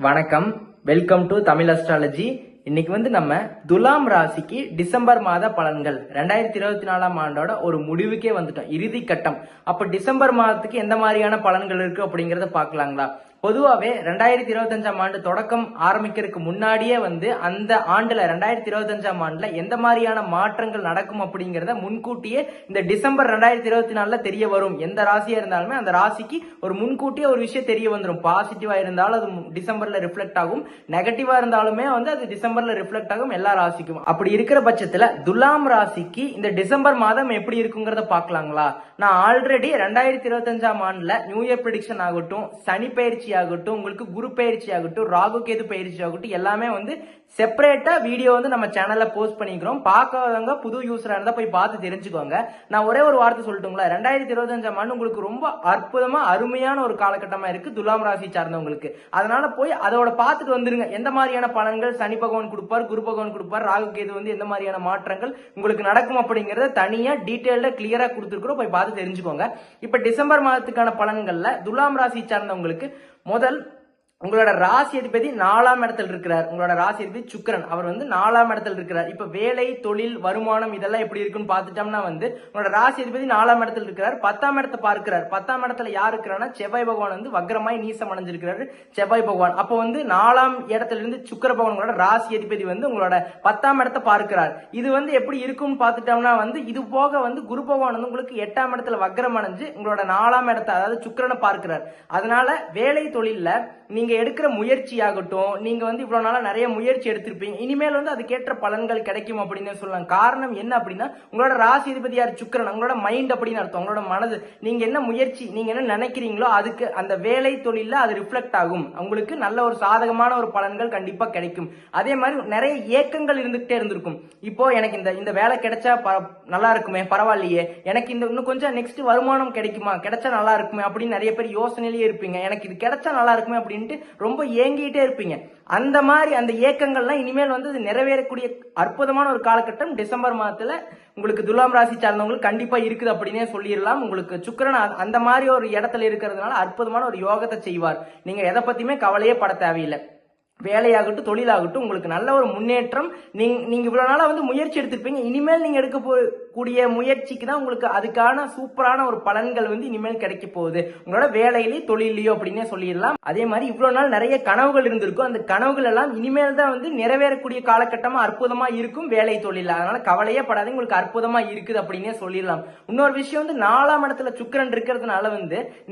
வணக்கம், welcome to Tamil astrology. இன்னைக்கு நம்ம துலாம் ராசிக்கு டிசம்பர் மாத பலன்கள் 2024 ஆண்டோட ஒரு முடிவுக்கே வந்துட்டோம், இறுதி கட்டம். அப்ப டிசம்பர் மாதத்துக்கு எந்த மாதிரியான பலன்கள் இருக்கு அப்படிங்கறத பாக்கலாங்களா? பொதுவாவே 2025 ஆண்டு தொடக்கம் ஆரம்பிக்கிறதுக்கு முன்னாடியே அந்த ஆண்டுல 2025 ஆண்டுல எந்த மாதிரியான மாற்றங்கள் நடக்கும் அப்படிங்கறத முன்கூட்டியே இந்த டிசம்பர் 2024 தெரிய வரும். எந்த ராசியா இருந்தாலுமே அந்த ராசிக்கு ஒரு முன்கூட்டியே ஒரு விஷயம் தெரிய வந்துடும். பாசிட்டிவா இருந்தாலும் அது டிசம்பர்ல ரிஃப்ளெக்ட் ஆகும், நெகட்டிவா இருந்தாலுமே அது டிசம்பர்ல ரிஃப்ளெக்ட் ஆகும் எல்லா ராசிக்கும். அப்படி இருக்கிற பட்சத்துல துலாம் ராசிக்கு இந்த டிசம்பர் மாதம் எப்படி இருக்குங்கிறத பாக்கலாங்களா? நான் ஆல்ரெடி 2025 ஆண்டுல நியூ இயர் ப்ரெடிக்ஷன் ஆகட்டும், சனி பயிற்சி ஆகட்டும், உங்களுக்கு குரு பயிற்சி ஆகட்டும், ராகு கேது பயிற்சி ஆகட்டும், எல்லாமே செப்பரேட்டா வீடியோ நம்ம சேனல்ல போஸ்ட் பண்ணிக்கிறோம். பார்க்காதவங்க புது யூசரா இருந்தா போய் பார்த்து தெரிஞ்சுக்கோங்க. நான் ஒரே ஒரு வார்த்தை சொல்லட்டுங்களா? 2025 ஆண்டு உங்களுக்கு ரொம்ப அற்புதமா அருமையான ஒரு காலகட்டமா இருக்கு துலாம் ராசி சார்ந்தவங்களுக்கு. அதனால போய் அதோட பார்த்துட்டு வந்துருங்க. எந்த மாதிரியான பலன்கள் சனி பகவான் கொடுப்பார், குரு பகவான் கொடுப்பார், ராகு கேது எந்த மாதிரியான மாற்றங்கள் உங்களுக்கு நடக்கும் அப்படிங்கறத தனியா டீடைல்டா கிளியரா கொடுத்துருக்கிறோம், போய் பார்த்து தெரிஞ்சுக்கோங்க. இப்ப டிசம்பர் மாதத்துக்கான பலன்கள்ல துலாம் ராசி சார்ந்தவங்களுக்கு முதல் உங்களோட ராசி அதிபதி 4ஆம் இடத்துல இருக்கிறார். உங்களோட ராசி அதிபதி சுக்கிரன், அவர் 4ஆம் இடத்துல இருக்கிறார். இப்ப வேலை, தொழில், வருமானம் இதெல்லாம் எப்படி இருக்குன்னு பாத்துட்டோம்னா உங்களோட ராசி அதிபதி 4ஆம் இடத்துல இருக்கிறார். 10ஆம் இடத்தை பார்க்கிறார். 10ஆம் இடத்துல யார் இருக்கிறார்னா செவ்வாய் பகவான் வக்ரமாய் நீசம் அடைஞ்சிருக்கிறாரு செவ்வாய் பகவான். அப்போ 4ஆம் இடத்துல இருந்து சுக்கிர பகவான் உங்களோட ராசி அதிபதி உங்களோட 10ஆம் இடத்தை பார்க்கிறார். இது எப்படி இருக்கும்னு பாத்துட்டோம்னா இது போக குரு பகவான் உங்களுக்கு 8ஆம் இடத்துல வக்ரம் அடைஞ்சு உங்களோட 4ஆம் இடத்தை, அதாவது சுக்கிரனை பார்க்கிறார். அதனால வேலை, தொழில்ல நீங்க எடுக்கிற முயற்சி ஆகட்டும், நீங்க இவ்வளவு நாளா நிறைய முயற்சி எடுத்திருப்பீங்க, இனிமேல் அதுக்கேற்ற பலன்கள் கிடைக்கும் அப்படின்னு சொல்லலாம். காரணம் என்ன அப்படின்னா உங்களோட ராசி அதிபதி யார்? சுக்கிரன். உங்களோட மைண்ட் அப்படின்னு அர்த்தம், உங்களோட மனது. நீங்க என்ன முயற்சி, நீங்க என்ன நினைக்கிறீங்களோ அதுக்கு அந்த வேலை தொழில அது ரிஃப்ளெக்ட் ஆகும். உங்களுக்கு நல்ல ஒரு சாதகமான ஒரு பலன்கள் கண்டிப்பா கிடைக்கும். அதே மாதிரி நிறைய ஏக்கங்கள் இருந்துகிட்டே இருந்திருக்கும். இப்போ எனக்கு இந்த வேலை கிடைச்சா நல்லா இருக்குமே, பரவாயில்லையே, எனக்கு இன்னும் கொஞ்சம் நெக்ஸ்ட் வருமானம் கிடைக்குமா, கிடைச்சா நல்லா இருக்குமே அப்படின்னு நிறைய பேர் யோசனையிலேயே இருப்பீங்க. எனக்கு இது கிடைச்சா நல்லா இருக்குமே அப்படின்ட்டு ரொம்ப ஏங்கிட்டே இருப்பீங்க. அந்த மாதிரி அந்த ஏக்கங்கள்லாம் இனிமேல் அது நிறைவேறக்கூடிய அற்புதமான ஒரு காலகட்டம் டிசம்பர் மாதத்துல உங்களுக்கு துலாம் ராசி சார்ந்தவங்களுக்கு கண்டிப்பா இருக்குது அப்படின்னே சொல்லிடலாம். உங்களுக்கு சுக்கிரன் அந்த மாதிரி ஒரு இடத்துல இருக்கிறதுனால அற்புதமான ஒரு யோகத்தை செய்வார். நீங்க எதை பத்தியுமே கவலையே பட தேவையில்லை. வேலையாகட்டும், தொழிலாகட்டும், உங்களுக்கு நல்ல ஒரு முன்னேற்றம். நீங்க இவ்வளவு நாளா முயற்சி எடுத்திருப்பீங்க, இனிமேல் நீங்க எடுக்க கூடிய முயற்சிக்கு தான் உங்களுக்கு அதுக்கான சூப்பரான ஒரு பலன்கள் இனிமேல் கிடைக்க போகுது, உங்களோட வேலையிலேயே தொழிலையோ அப்படின்னே சொல்லிடலாம். அதே மாதிரி இவ்வளவு நாள் நிறைய கனவுகள் இருந்திருக்கும், அந்த கனவுகள் எல்லாம் இனிமேல் தான் நிறைவேறக்கூடிய காலகட்டமா அற்புதமா இருக்கும் வேலை தொழில. அதனால கவலையே படாதீங்க, உங்களுக்கு அற்புதமா இருக்குது அப்படின்னே சொல்லிடலாம். இன்னொரு விஷயம் 4ஆம் இடத்துல சுக்கிரன் இருக்கிறதுனால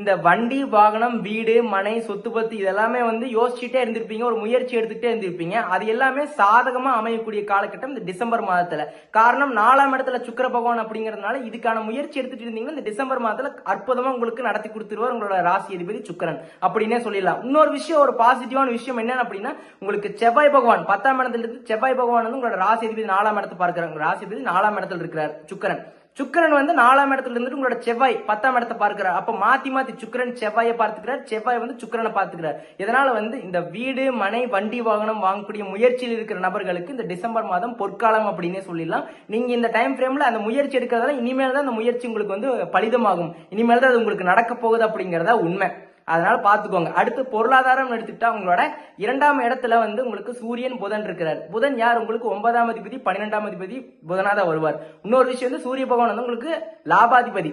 இந்த வண்டி, வாகனம், வீடு, மனை, சொத்து பத்து இதெல்லாமே யோசிச்சுட்டே இருந்திருப்பீங்க, ஒரு முயற்சி எடுத்துட்டே இருந்திருப்பீங்க. அது எல்லாமே சாதகமா அமையக்கூடிய காலகட்டம் இந்த டிசம்பர் மாதத்துல. காரணம் 4ஆம் இடத்துல சுக்கிர பகவான் அப்படிங்கறதுனால இதுக்கான முயற்சி எடுத்துட்டு இருந்தீங்கன்னா இந்த டிசம்பர் மாதத்துல அற்புதமா உங்களுக்கு நடத்தி கொடுத்துருவார் உங்களோட ராசி அதிபதி சுக்கிரன் அப்படின்னே சொல்லிடலாம். இன்னொரு விஷயம், ஒரு பாசிட்டிவான விஷயம் என்ன அப்படின்னா உங்களுக்கு செவ்வாய் பகவான் 10ஆம் இடத்துல இருந்து செவ்வாய் பகவான் உங்களோட ராசி அதிபதி 4ஆம் இடத்தை பார்க்கிறாங்க. ராசி அதிபதி 4ஆம் இடத்துல இருக்கிறார் சுக்கிரன். சுக்கிரன் 4ஆம் இடத்துல இருந்துட்டு உங்களோட செவ்வாய் 10ஆம் இடத்தை பார்க்கிறார். அப்ப மாத்தி மாத்தி சுக்கிரன் செவ்வாயை பார்த்துக்கிறார், செவ்வாய் சுக்கிரனை பார்த்துக்கிறார். இதனால இந்த வீடு, மனை, வண்டி, வாகனம் வாங்கக்கூடிய முயற்சியில் இருக்கிற நபர்களுக்கு இந்த டிசம்பர் மாதம் பொற்காலம் அப்படின்னே சொல்லிடலாம். நீங்க இந்த டைம் ஃப்ரேம்ல அந்த முயற்சி எடுக்கிறதால இனிமேல் தான் அந்த முயற்சி உங்களுக்கு பலிதமாகும், இனிமேல் தான் அது உங்களுக்கு நடக்க போகுது அப்படிங்கறதா உண்மை. அதனால பாத்துக்கோங்க. அடுத்து பொருளாதாரம் எடுத்துக்கிட்டா உங்களோட 2ஆம் இடத்துல உங்களுக்கு சூரியன், புதன் இருக்கிறார். புதன் யார்? உங்களுக்கு 9ஆம் அதிபதி, 12ஆம் அதிபதி புதனாக வருவார். இன்னொரு விஷயம் சூரிய பகவான் உங்களுக்கு லாபாதிபதி.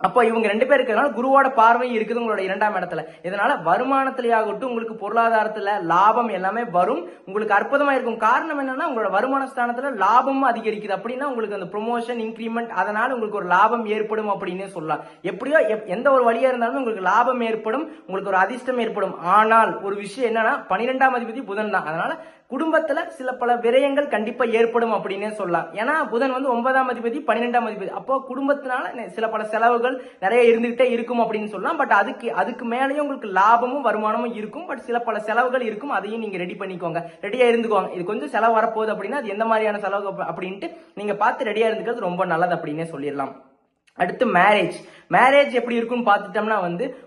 அப்போ இவங்க 2 பேர் இருக்கிறதுனால குருவோட பார்வை இருக்குது உங்களோட 2ஆம் இடத்துல. இதனால வருமானத்திலேயாகட்டும், உங்களுக்கு பொருளாதாரத்துல லாபம் எல்லாமே வரும், உங்களுக்கு அற்புதமா இருக்கும். காரணம் என்னன்னா உங்களோட வருமான ஸ்தானத்துல லாபமும் அதிகரிக்குது. அப்படின்னா உங்களுக்கு அந்த ப்ரொமோஷன், இன்கிரிமெண்ட், அதனால உங்களுக்கு ஒரு லாபம் ஏற்படும் அப்படின்னு சொல்லலாம். எப்படியோ எந்த ஒரு வழியா இருந்தாலும் உங்களுக்கு லாபம் ஏற்படும், உங்களுக்கு ஒரு அதிர்ஷ்டம் ஏற்படும். ஆனால் ஒரு விஷயம் என்னன்னா 12ஆம் அதிபதி புதன் தான். அதனால குடும்பத்துல சில பல விரயங்கள் கண்டிப்பா ஏற்படும் அப்படின்னே சொல்லலாம். ஏன்னா புதன் 9ஆம் அதிபதி, 12ஆம் அதிபதி. அப்போ குடும்பத்தினால சில பல செலவுகள் நிறைய இருந்துகிட்டே இருக்கும் அப்படின்னு சொல்லலாம். பட் அதுக்கு மேலேயும் உங்களுக்கு லாபமும் வருமானமும் இருக்கும். பட் சில பல செலவுகள் இருக்கும், அதையும் நீங்க ரெடி பண்ணிக்கோங்க, ரெடியா இருந்துக்கோங்க. இது கொஞ்சம் செலவு வரப்போகுது அப்படின்னா அது எந்த மாதிரியான செலவு அப்படின்ட்டு நீங்க பார்த்து ரெடியா இருந்துக்கிறது ரொம்ப நல்லது அப்படின்னே சொல்லிடலாம். அடுத்து மேரேஜ் எப்படி இருக்குன்னு பாத்துட்டோம்னா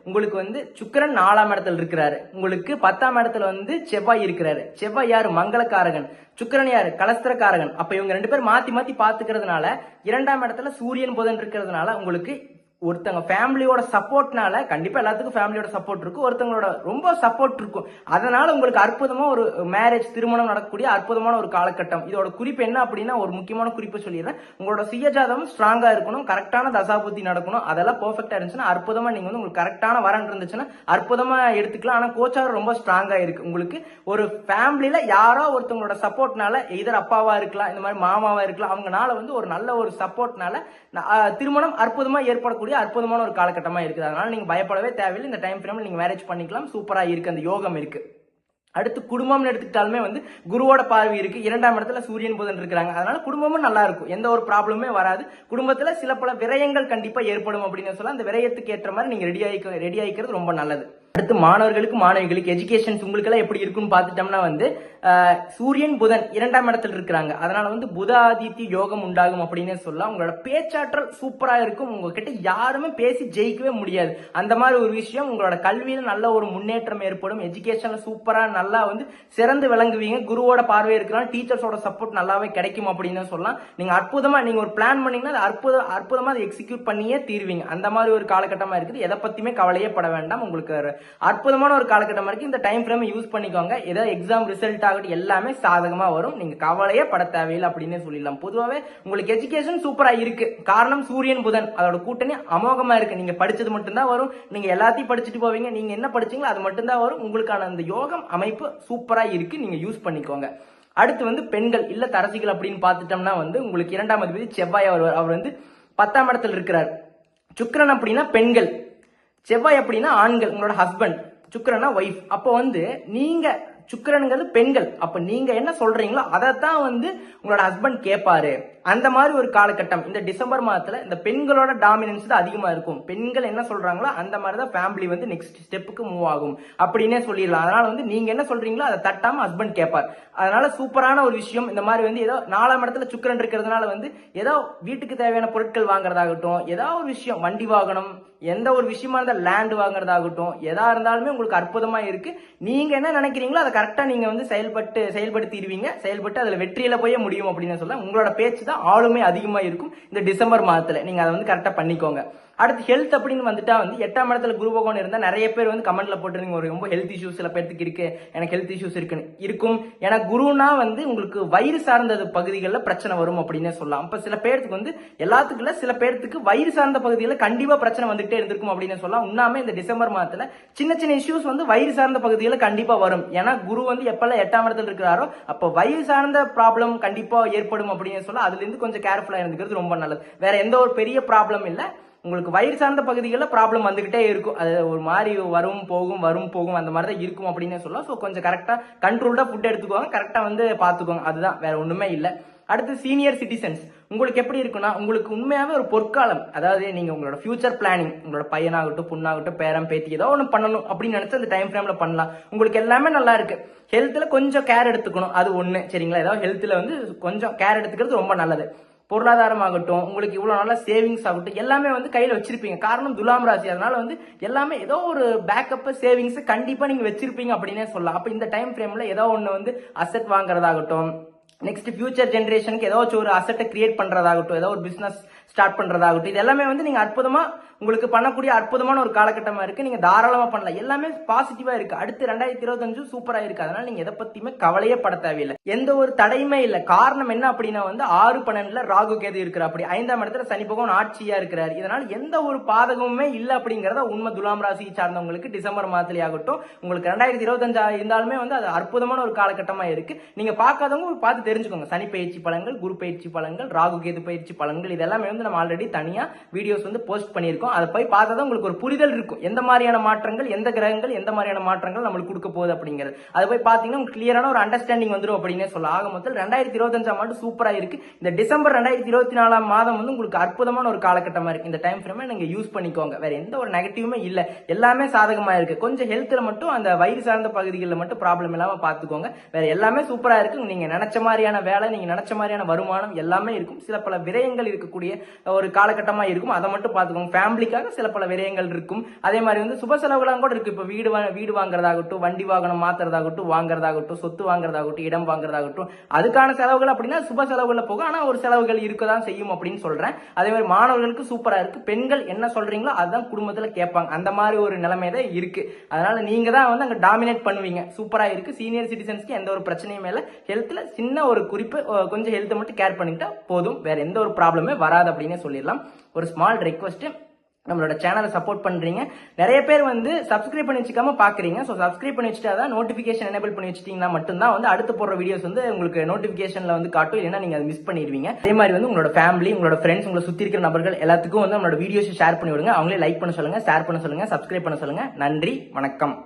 உங்களுக்கு சுக்கிரன் 4ஆம் இடத்துல இருக்கிறாரு, உங்களுக்கு 10ஆம் இடத்துல செவ்வாய் இருக்கிறாரு. செவ்வாய் யாரு? மங்களக்காரகன். சுக்கிரன் யாரு? கலஸ்திரக்காரகன். அப்ப இவங்க 2 பேர் மாத்தி மாத்தி பாத்துக்கிறதுனால 2ஆம் இடத்துல சூரியன், புதன் இருக்கிறதுனால உங்களுக்கு ஒருத்தங்க ஃபேமிலியோட சப்போர்ட்னால, கண்டிப்பா எல்லாத்துக்கும் ஃபேமிலியோட சப்போர்ட் இருக்கும், ஒருத்தங்களோட ரொம்ப சப்போர்ட் இருக்கும். அதனால உங்களுக்கு அற்புதமா ஒரு மேரேஜ், திருமணம் நடக்கக்கூடிய அற்புதமான ஒரு காலகட்டம். இதோட குறிப்பு என்ன அப்படின்னா, ஒரு முக்கியமான குறிப்பு சொல்லிடுறேன். உங்களோட சுயஜாதகம் ஸ்ட்ராங்கா இருக்கணும், கரெக்டான தசாபுத்தி நடக்கணும், அதெல்லாம் பெர்ஃபெக்ட்டா இருந்துச்சுன்னா அற்புதமா நீங்க வந்து உங்களுக்கு கரெக்டான வரன் இருந்துச்சுன்னா அற்புதமா எடுத்துக்கலாம். ஆனா கோச்சாரம் ரொம்ப ஸ்ட்ராங்கா இருக்கு. உங்களுக்கு ஒரு ஃபேமிலில யாரோ ஒருத்தவங்களோட சப்போர்ட்னால, எதர் அப்பாவா இருக்கலாம், இந்த மாதிரி மாமாவா இருக்கலாம், அவங்கனால வந்து ஒரு நல்ல ஒரு சப்போர்ட்னால திருமணம் அற்புதமா ஏற்படக்கூடிய அற்புதமான ஒரு காலகட்டமா இருக்குது. அதனால நீங்க பயப்படவே தேவையில்லை. இந்த டைம் ஃப்ரேம்ல நீங்க மேரேஜ் பண்ணிக்கலாம். சூப்பரா இருக்கு, அந்த யோகம் இருக்கு. அடுத்து குடும்பம்னு எடுத்துக்கிட்டாலுமே வந்து குருவோட பார்வை இருக்கு. 2ஆம் இடத்துல சூரியன் புதன் இருக்கிறாங்க. அதனால குடும்பமும் நல்லா இருக்கும், எந்த ஒரு ப்ராப்ளமே வராது. குடும்பத்துல சில பல விரயங்கள் கண்டிப்பா ஏற்படும் அப்படின்னு சொல்லலாம். அந்த விரயத்துக்கு ஏற்ற மாதிரி நீங்க ரெடி ஆயிக்கிறது ரொம்ப நல்லது. அடுத்து மாணவர்களுக்கு மாணவிகளுக்கு எஜுகேஷன் உங்களுக்கு எல்லாம் எப்படி இருக்குன்னு பார்த்துட்டோம்னா வந்து சூரியன் புதன் 2ஆம் இடத்துல இருக்கிறாங்க. அதனால வந்து புத ஆதித்ய யோகம் உண்டாகும் அப்படின்னு சொல்லலாம். உங்களோட பேச்சாற்றல் சூப்பரா இருக்கும். உங்ககிட்ட யாருமே பேசி ஜெயிக்கவே முடியாது. அந்த மாதிரி ஒரு விஷயம். உங்களோட கல்வியில நல்ல ஒரு முன்னேற்றம் ஏற்படும். எஜுகேஷன்ல சூப்பரா நல்லா வந்து சிறந்து விளங்குவீங்க. குருவோட பார்வை இருக்கிறாங்க, டீச்சர்ஸோட சப்போர்ட் நல்லாவே கிடைக்கும் அப்படின்னு சொல்லலாம். நீங்க அற்புதமா நீங்க ஒரு பிளான் பண்ணீங்கன்னா அற்புதமா அதை எக்ஸிக்யூட் பண்ணியே தீர்வீங்க. அந்த மாதிரி ஒரு காலகட்டமா இருக்குது. எதை பத்தியுமே கவலையே பட வேண்டாம். உங்களுக்கு அற்புதமான ஒரு காலகட்டமா இருக்கு. இந்த டைம் ஃப்ரேம் யூஸ் பண்ணிக்கோங்க. ஏதாவது எக்ஸாம் ரிசல்ட் ஆகட்டும் எல்லாமே சாதகமா வரும். நீங்க கவலையே பட தேவையில்லை அப்படின்னு சொல்லிடலாம். பொதுவாகவே உங்களுக்கு எஜுகேஷன் சூப்பரா இருக்கு. காரணம் சூரியன் புதன் அதோட கூட்டணி அமோகமா இருக்கு. நீங்க படிச்சது மட்டும்தான் வரும். நீங்க எல்லாத்தையும் படிச்சுட்டு போவீங்க. நீங்க என்ன படிச்சீங்களோ அது மட்டும்தான் வரும். உங்களுக்கான அந்த யோகம் அமைப்பு சூப்பரா இருக்கு. நீங்க யூஸ் பண்ணிக்கோங்க. அடுத்து வந்து பெண்கள் இல்ல தரசிகள் அப்படின்னு பார்த்துட்டோம்னா வந்து உங்களுக்கு 2ஆம் அதிபதி செவ்வாய் வருவார். அவர் வந்து 10ஆம் இடத்துல இருக்கிறார். சுக்கிரன் அப்படின்னா பெண்கள், செவ்வாய் அப்படின்னா ஆண்கள், உங்களோட ஹஸ்பண்ட், சுக்கிரனா ஒய்ஃப். அப்போ வந்து நீங்க சுக்கிரனுங்கிறது பெண்கள். அப்ப நீங்க என்ன சொல்றீங்களோ அதைத்தான் வந்து உங்களோட ஹஸ்பண்ட் கேட்பாரு. அந்த மாதிரி ஒரு காலகட்டம். இந்த டிசம்பர் மாதத்துல இந்த பெண்களோட டாமினன்ஸ் தான் அதிகமா இருக்கும். பெண்கள் என்ன சொல்றாங்களோ அந்த மாதிரி தான் ஃபேமிலி வந்து நெக்ஸ்ட் ஸ்டெப்புக்கு மூவ் ஆகும் அப்படின்னே சொல்லிடலாம். அதனால வந்து நீங்க என்ன சொல்றீங்களோ அதை தட்டாம ஹஸ்பண்ட் கேட்பார். அதனால சூப்பரான ஒரு விஷயம். இந்த மாதிரி வந்து ஏதோ 4ஆம் இடத்துல சுக்கிரன் இருக்கிறதுனால வந்து ஏதோ வீட்டுக்கு தேவையான பொருட்கள் வாங்குறதாகட்டும், ஏதாவது ஒரு விஷயம், வண்டி வாகனம், எந்த ஒரு விஷயமா இருந்தால் லேண்ட் வாங்குறதாகட்டும், எதா இருந்தாலுமே உங்களுக்கு அற்புதமா இருக்கு. நீங்க என்ன நினைக்கிறீங்களோ அதை கரெக்டா நீங்க வந்து செயல்படுத்திடுவீங்க. செயல்பட்டு அதுல வெற்றியில போய் முடியும் அப்படின்னு சொல்ல உங்களோட பேச்சு தான் ஆளுமை அதிகமா இருக்கும் இந்த டிசம்பர் மாதத்துல. நீங்க அதை வந்து கரெக்டா பண்ணிக்கோங்க. அடுத்து ஹெல்த் அப்படின்னு வந்துட்டா வந்து 8ஆம் இடத்துல குரு பகவான் இருந்தா நிறைய பேர் வந்து கமெண்ட்ல போட்டுருங்க ஒரு ரொம்ப ஹெல்த் இஷ்யூஸ் சில பேருக்கு இருக்கு, எனக்கு ஹெல்த் இஷ்யூஸ் இருக்குன்னு. இருக்கும். ஏன்னா குருனா வந்து உங்களுக்கு வயிறு சார்ந்த பகுதிகளில் பிரச்சனை வரும் அப்படின்னு சொல்லலாம். அப்ப சில பேருக்கு வந்து எல்லாத்துக்குள்ள சில பேருக்கு வயிறு சார்ந்த பகுதிகளில் கண்டிப்பா பிரச்சனை வந்துட்டே இருந்திருக்கும் அப்படின்னு சொல்லலாம். உண்மையாமே இந்த டிசம்பர் மாதத்துல சின்ன சின்ன இஷ்யூஸ் வந்து வயிறு சார்ந்த பகுதிகளில் கண்டிப்பா வரும். ஏன்னா குரு வந்து எப்பெல்லாம் 8ஆம் இடத்துல இருக்கிறாரோ அப்ப வயிறு சார்ந்த ப்ராப்ளம் கண்டிப்பா ஏற்படும் அப்படின்னு சொல்ல அதுல இருந்து கொஞ்சம் கேர்ஃபுல்லா இருந்துக்கிறது ரொம்ப நல்லது. வேற எந்த ஒரு பெரிய ப்ராப்ளம் இல்ல. உங்களுக்கு வயிறு சார்ந்த பகுதிகளில் ப்ராப்ளம் வந்துகிட்டே இருக்கும். அது ஒரு மாதிரி வரும் போகும் அந்த மாதிரி தான் இருக்கும் அப்படின்னு சொல்லலாம். ஸோ கொஞ்சம் கரெக்டா கண்ட்ரோல்டா ஃபுட் எடுத்துக்கோங்க, கரெக்டா வந்து பாத்துக்கோங்க. அதுதான், வேற ஒண்ணுமே இல்லை. அடுத்து சீனியர் சிட்டிசன்ஸ் உங்களுக்கு எப்படி இருக்குன்னா உங்களுக்கு உண்மையாவே ஒரு பொற்காலம். அதாவது நீங்க உங்களோட ஃபியூச்சர் பிளானிங், உங்களோட பையனாகட்டும் பொண்ணாகட்டும் பேரம் பேத்தி ஏதோ ஒன்று பண்ணணும் அப்படின்னு நினைச்சு அந்த டைம் ஃப்ரேம்ல பண்ணலாம். உங்களுக்கு எல்லாமே நல்லா இருக்கு. ஹெல்த்ல கொஞ்சம் கேர் எடுத்துக்கணும், அது ஒண்ணு சரிங்களா. ஏதாவது ஹெல்த்ல வந்து கொஞ்சம் கேர் எடுத்துக்கிறது ரொம்ப நல்லது. பொருளாதாரம் ஆகட்டும், உங்களுக்கு இவ்வளவு நல்ல சேவிங்ஸ் ஆகட்டும் எல்லாமே வந்து கையில வச்சிருப்பீங்க. காரணம் துலாம் ராசி. அதனால வந்து எல்லாமே ஏதோ ஒரு பேக்கப் சேவிங்ஸ் கண்டிப்பா நீங்க வச்சிருப்பீங்க அப்படின்னே சொல்லலாம். அப்ப இந்த டைம் ஃப்ரேம்ல ஏதோ ஒண்ணு வந்து அசெட் வாங்குறதாகட்டும், நெக்ஸ்ட் ஃபியூச்சர் ஜெனரேஷனுக்கு ஏதாச்சும் ஒரு அசெட்டை கிரியேட் பண்றதாகட்டும், ஏதோ ஒரு பிசினஸ் ஸ்டார்ட் பண்றதாகட்டும், இது எல்லாமே வந்து நீங்க அற்புதமா உங்களுக்கு பண்ணக்கூடிய அற்புதமான ஒரு காலகட்டமா இருக்கு. நீங்க தாராளமா பண்ணலாம். எல்லாமே பாசிட்டிவா இருக்கு. அடுத்து 2025 சூப்பரா இருக்கு. அதனால நீங்க எதை பத்தியுமே கவலையே பட தேவையில்லை. எந்த ஒரு தடையுமே இல்லை. காரணம் என்ன அப்படின்னா வந்து 6-12 ராகு கேது இருக்கிற, அப்படி 5ஆம் இடத்துல சனி பகவான் ஆட்சியா இருக்கிறார். இதனால எந்த ஒரு பாதகமுமே இல்லை அப்படிங்கறத உண்மை. துலாம் ராசியை சார்ந்தவங்களுக்கு டிசம்பர் மாதத்திலே ஆகட்டும் உங்களுக்கு 2025 இருந்தாலுமே வந்து அது அற்புதமான ஒரு காலகட்டமா இருக்கு. நீங்க பார்க்காதவங்க பார்த்து தெரிஞ்சுக்கோங்க. சனி பயிற்சி பலன்கள், குரு பயிற்சி பலன்கள், ராகு கேது பயிற்சி பலன்கள், இதெல்லாமே வந்து நம்ம ஆல்ரெடி தனியா வீடியோஸ் வந்து போஸ்ட் பண்ணியிருக்கோம். அதை போய் பார்த்தா உங்களுக்கு ஒரு புரிதல் இருக்கும். எந்த மாதிரியான மாற்றங்கள், எந்த கிரகங்கள் எந்த மாதிரியான மாற்றங்கள் நம்மளுக்கு கொடுக்க போகுது அப்படிங்கிறது. அதை போய் பார்த்தீங்கன்னா உங்களுக்கு கிளியரான ஒரு அண்டர்ஸ்டாண்டிங் வந்துடும் அப்படின்னு சொல்ல. ஆக மொத்தம் 2025 ஆண்டு சூப்பரா இருக்கு. இந்த டிசம்பர் 2024 மாதம் வந்து உங்களுக்கு அற்புதமான ஒரு காலகட்டமா இருக்கு. இந்த டைம் ஃப்ரேமை நீங்க யூஸ் பண்ணிக்கோங்க. வேற எந்த ஒரு நெகட்டிவுமே இல்ல, எல்லாமே சாதகமா இருக்கு. கொஞ்சம் ஹெல்த்ல மட்டும் அந்த வயிறு சார்ந்த பகுதிகளில் மட்டும் ப்ராப்ளம் இல்லாம பாத்துக்கோங்க. வேற எல்லாமே சூப்பரா இருக்கு. நீங்க நினைச்ச மாதிரியான வேலை, நீங்க நினைச்ச மாதிரியான வருமானம் எல்லாமே இருக்கும். சில பல விரயங்கள் இருக்கக்கூடிய ஒரு காலகட்டமா இருக்கும். அதை மட்டும் பாத்துக்கோங்க. ஃபேமிலிக்காக சில பல விரயங்கள் இருக்கும். அதே மாதிரி வந்து சுப செலவுலாம் கூட இருக்கு. இப்ப வீடு வாங்குறதாகட்டும், வண்டி வாகனம் மாத்துறதாகட்டும், வாங்குறதாகட்டும், சொத்து வாங்குறதாகட்டும், இடம் வாங்குறதாகட்டும், அதுக்கான செலவுகள் அப்படின்னா சுப செலவுகள்ல போக, ஆனா ஒரு செலவுகள் இருக்கதான் செய்யும் அப்படின்னு சொல்றேன். அதே மாதிரி மாணவர்களுக்கு சூப்பரா இருக்கு. பெண்கள் என்ன சொல்றீங்களோ அதுதான் குடும்பத்துல கேட்பாங்க. அந்த மாதிரி ஒரு நிலைமை தான் இருக்கு. அதனால நீங்க தான் வந்து அங்க டாமினேட் பண்ணுவீங்க. சூப்பரா இருக்கு. சீனியர் சிட்டிசன்ஸ்க்கு எந்த ஒரு பிரச்சனையும் இல்ல. ஹெல்த்ல சின்ன ஒரு குறிப்பு, கொஞ்சம் ஹெல்த் மட்டும் கேர் பண்ணிட்டா போதும். வேற எந்த ஒரு ப்ராப்ளமே வராது அப்படின்னு சொல்லிடலாம். ஒரு ஸ்மால் ரெக்வஸ்ட், நம்மளோட சேனலை சப்போர்ட் பண்றீங்க. நிறைய பேர் வந்து சப்ஸ்கிரைப் பண்ணி வச்சுக்காம பாக்குறீங்க. ஸோ சப்ஸ்கிரைப் பண்ணி வச்சுட்டா தான் நோட்டிபிகேஷன் எனேபிள் பண்ணி வச்சிட்டீங்கன்னா மட்டும்தான் வந்து அடுத்து போடுற வீடியோஸ் வந்து உங்களுக்கு நோட்டிபிகேஷன்ல வந்து காட்டும். இல்லைன்னா நீங்க அதை மிஸ் பண்ணிடுவீங்க. அதே மாதிரி வந்து உங்களோட ஃபேமிலி, உங்களோட ஃப்ரெண்ட்ஸ், உங்களை சுத்தி இருக்கிற நபர்கள் எல்லாத்துக்கும் வந்து நம்மளோட வீடியோஸ் ஷேர் பண்ணி விடுங்க. அவங்களே லைக் பண்ண சொல்லுங்க, ஷேர் பண்ண சொல்லுங்க, சப்ஸ்கிரைப் பண்ண சொல்லுங்க. நன்றி, வணக்கம்.